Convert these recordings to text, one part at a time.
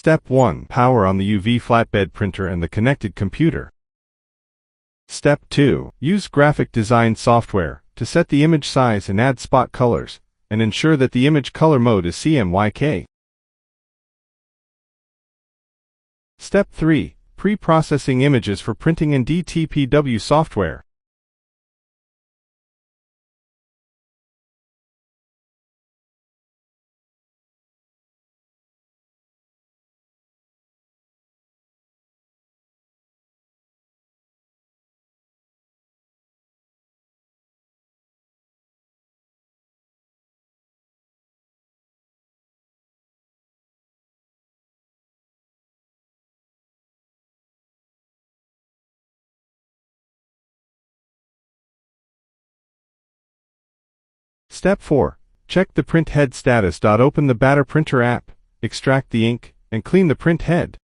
Step 1. Power on the UV flatbed printer and the connected computer. Step 2. Use graphic design software to set the image size and add spot colors, and ensure that the image color mode is CMYK. Step 3. Pre-processing images for printing in DTPW software. Step 4. Check the print head status. Open the Batter Printer app, extract the ink, and clean the print head.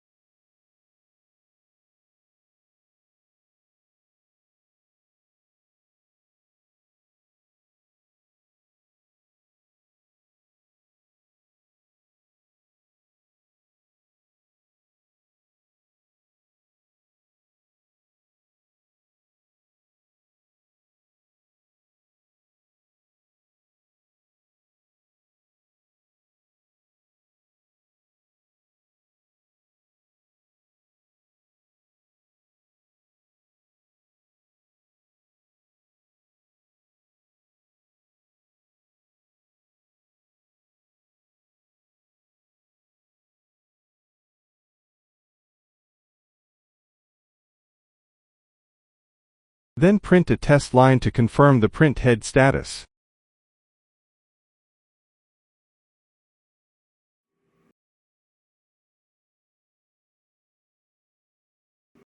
Then print a test line to confirm the print head status.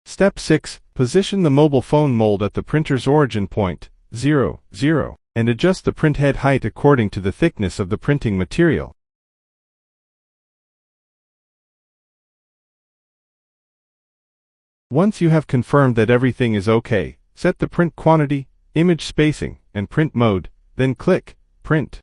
Step 6. Position the mobile phone mold at the printer's origin point, 0, 0, and adjust the print head height according to the thickness of the printing material. Once you have confirmed that everything is okay, set the print quantity, image spacing, and print mode, then click Print.